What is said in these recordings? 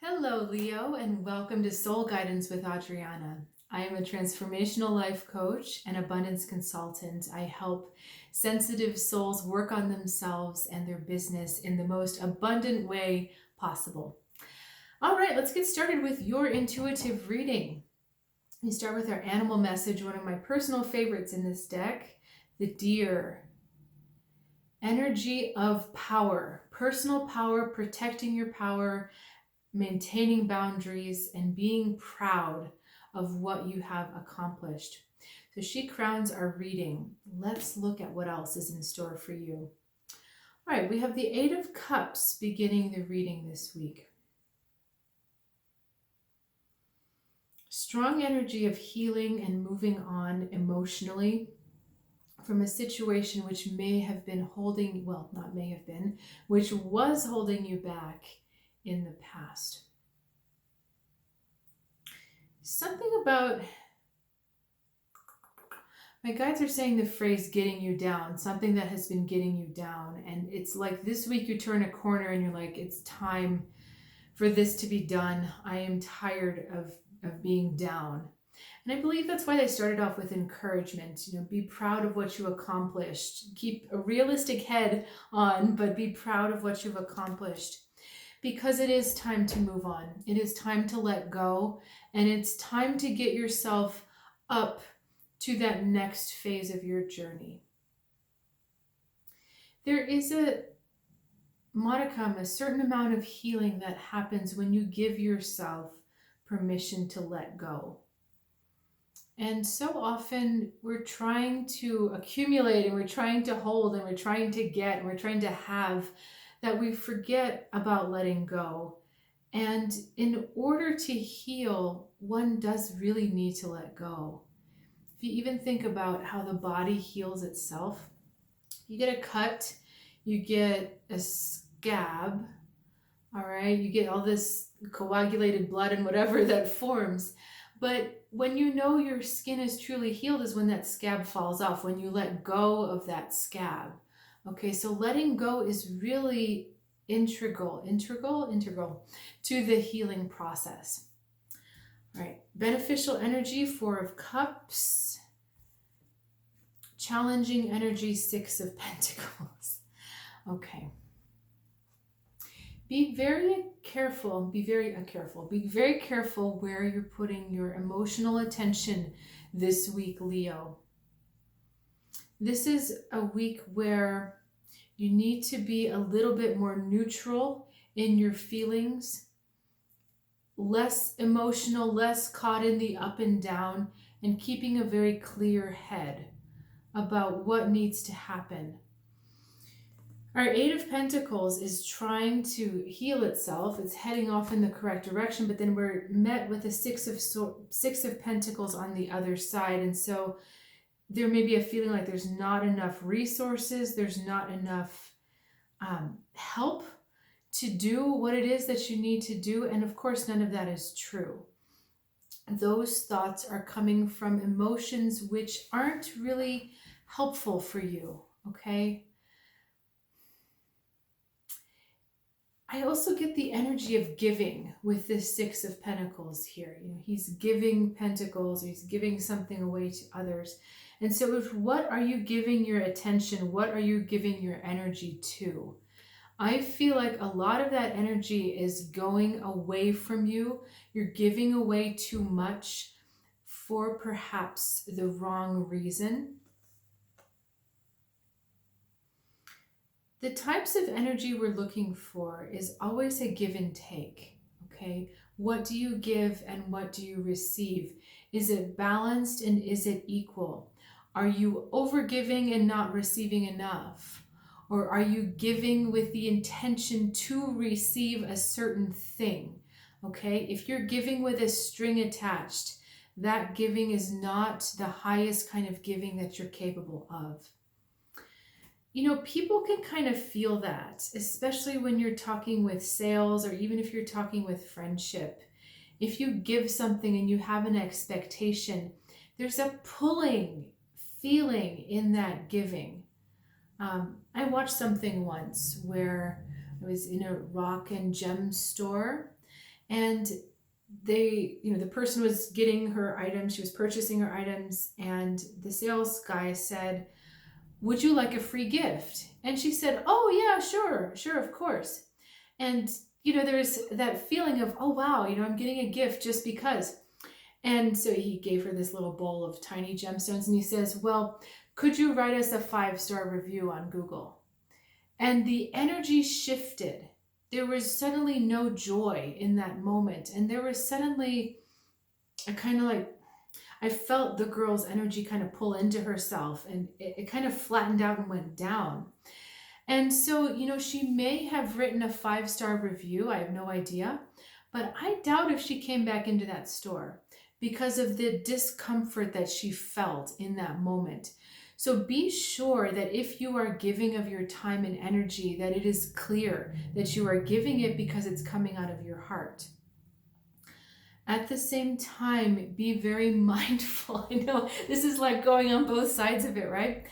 Hello, Leo, and welcome to Soul Guidance with Adriana. I am a transformational life coach and abundance consultant. I help sensitive souls work on themselves and their business in the most abundant way possible. All right, let's get started with your intuitive reading. We start with our animal message, one of my personal favorites in this deck, the deer. Energy of power, personal power, protecting your power, maintaining boundaries, and being proud of what you have accomplished. So she crowns our reading. Let's look at what else is in store for you. All right, we have the Eight of Cups beginning the reading this week. Strong energy of healing and moving on emotionally from a situation which may have been holding, well, not may have been, which was holding you back in the past. Something about, my guides are saying the phrase getting you down, something that has been getting you down. And it's like this week you turn a corner and you're like, it's time for this to be done. I am tired of being down. And I believe that's why they started off with encouragement. Be proud of what you accomplished. Keep a realistic head on, but be proud of what you've accomplished. Because it is time to move on. It is time to let go. And it's time to get yourself up to that next phase of your journey. There is a modicum, a certain amount of healing that happens when you give yourself permission to let go. And so often we're trying to accumulate and we're trying to hold and we're trying to get and we're trying to have that we forget about letting go. And in order to heal, one does really need to let go. If you even think about how the body heals itself, you get a cut, you get a scab, all right? You get all this coagulated blood and whatever that forms. But when you know your skin is truly healed is when that scab falls off, when you let go of that scab. Okay, so letting go is really integral to the healing process. All right, beneficial energy, Four of Cups. Challenging energy, Six of Pentacles. Okay. Be very careful where you're putting your emotional attention this week, Leo. This is a week where you need to be a little bit more neutral in your feelings, less emotional, less caught in the up and down, and keeping a very clear head about what needs to happen. Our Eight of Pentacles is trying to heal itself. It's heading off in the correct direction, but then we're met with a Six of Pentacles on the other side. And so there may be a feeling like there's not enough resources, there's not enough help to do what it is that you need to do. And of course, none of that is true. Those thoughts are coming from emotions which aren't really helpful for you, okay? I also get the energy of giving with this Six of Pentacles here. He's giving pentacles, he's giving something away to others. And so what are you giving your attention? What are you giving your energy to? I feel like a lot of that energy is going away from you. You're giving away too much for perhaps the wrong reason. The types of energy we're looking for is always a give and take, okay? What do you give and what do you receive? Is it balanced and is it equal? Are you overgiving and not receiving enough? Or are you giving with the intention to receive a certain thing, okay? If you're giving with a string attached, that giving is not the highest kind of giving that you're capable of. People can kind of feel that, especially when you're talking with sales or even if you're talking with friendship. If you give something and you have an expectation, there's a pulling feeling in that giving. I watched something once where I was in a rock and gem store And the person was getting her items, she was purchasing her items, and the sales guy said, "Would you like a free gift?" And she said, "Oh yeah, sure, of course." And there's that feeling of, oh wow, I'm getting a gift just because. And so he gave her this little bowl of tiny gemstones, and he says, "Well, could you write us a 5-star review on Google?" And the energy shifted. There was suddenly no joy in that moment. And there was suddenly a kind of like, I felt the girl's energy kind of pull into herself, and it kind of flattened out and went down. And so, she may have written a 5-star review. I have no idea. But I doubt if she came back into that store because of the discomfort that she felt in that moment. So be sure that if you are giving of your time and energy, that it is clear that you are giving it because it's coming out of your heart. At the same time, be very mindful. I know this is like going on both sides of it, right?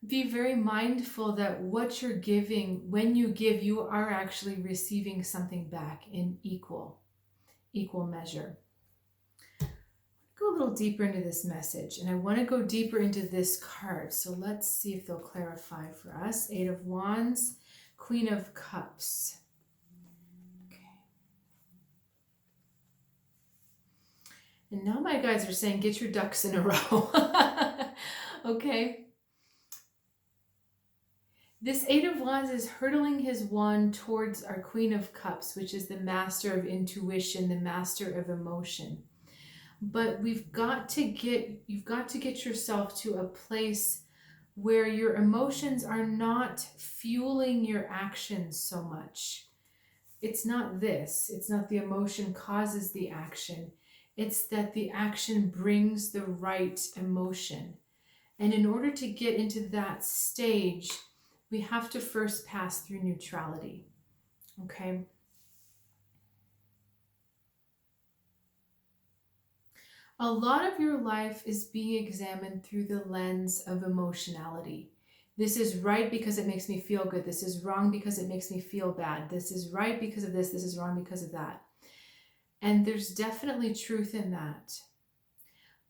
Be very mindful that what you're giving, when you give, you are actually receiving something back in equal measure. Go a little deeper into this message, and I want to go deeper into this card. So let's see if they'll clarify for us. 8 of Wands, Queen of Cups. Okay. And now my guides are saying, get your ducks in a row. Okay. This 8 of Wands is hurtling his wand towards our Queen of Cups, which is the master of intuition, the master of emotion. But you've got to get yourself to a place where your emotions are not fueling your actions so much. It's not this. It's not the emotion causes the action. It's that the action brings the right emotion. And in order to get into that stage, we have to first pass through neutrality. Okay? A lot of your life is being examined through the lens of emotionality. This is right because it makes me feel good. This is wrong because it makes me feel bad. This is right because of this. This is wrong because of that. And there's definitely truth in that.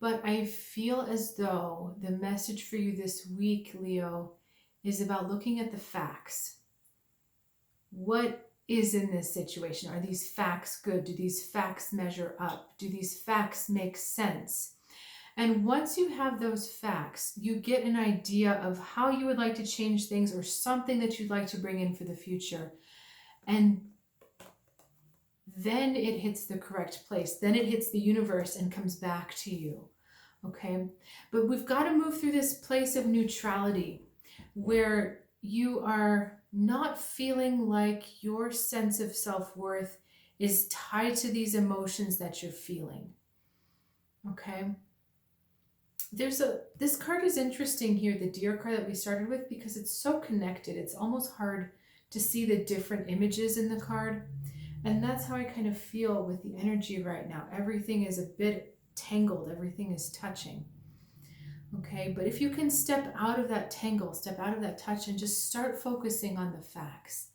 But I feel as though the message for you this week, Leo, is about looking at the facts. What is in this situation? Are these facts good? Do these facts measure up? Do these facts make sense? And once you have those facts, you get an idea of how you would like to change things or something that you'd like to bring in for the future. And then it hits the correct place. Then it hits the universe and comes back to you. Okay? But we've got to move through this place of neutrality where you are not feeling like your sense of self-worth is tied to these emotions that you're feeling. Okay? This card is interesting here, the Deer card that we started with, because it's so connected. It's almost hard to see the different images in the card. And that's how I kind of feel with the energy right now. Everything is a bit tangled. Everything is touching. Okay, but if you can step out of that tangle, step out of that touch, and just start focusing on the facts,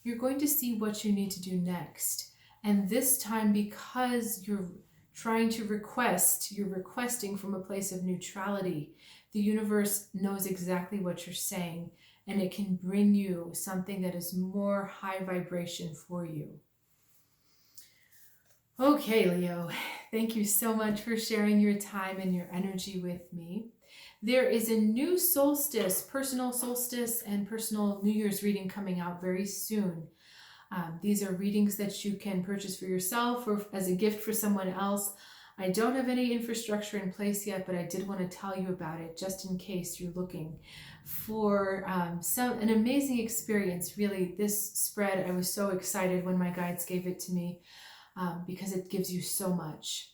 you're going to see what you need to do next. And this time, because you're trying to you're requesting from a place of neutrality, the universe knows exactly what you're saying, and it can bring you something that is more high vibration for you. Okay, Leo, thank you so much for sharing your time and your energy with me. There is a new solstice, personal solstice and personal New Year's reading coming out very soon. These are readings that you can purchase for yourself or as a gift for someone else. I don't have any infrastructure in place yet, but I did want to tell you about it just in case you're looking for an amazing experience. Really, this spread, I was so excited when my guides gave it to me because it gives you so much.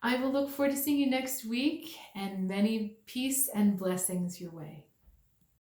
I will look forward to seeing you next week, and many peace and blessings your way.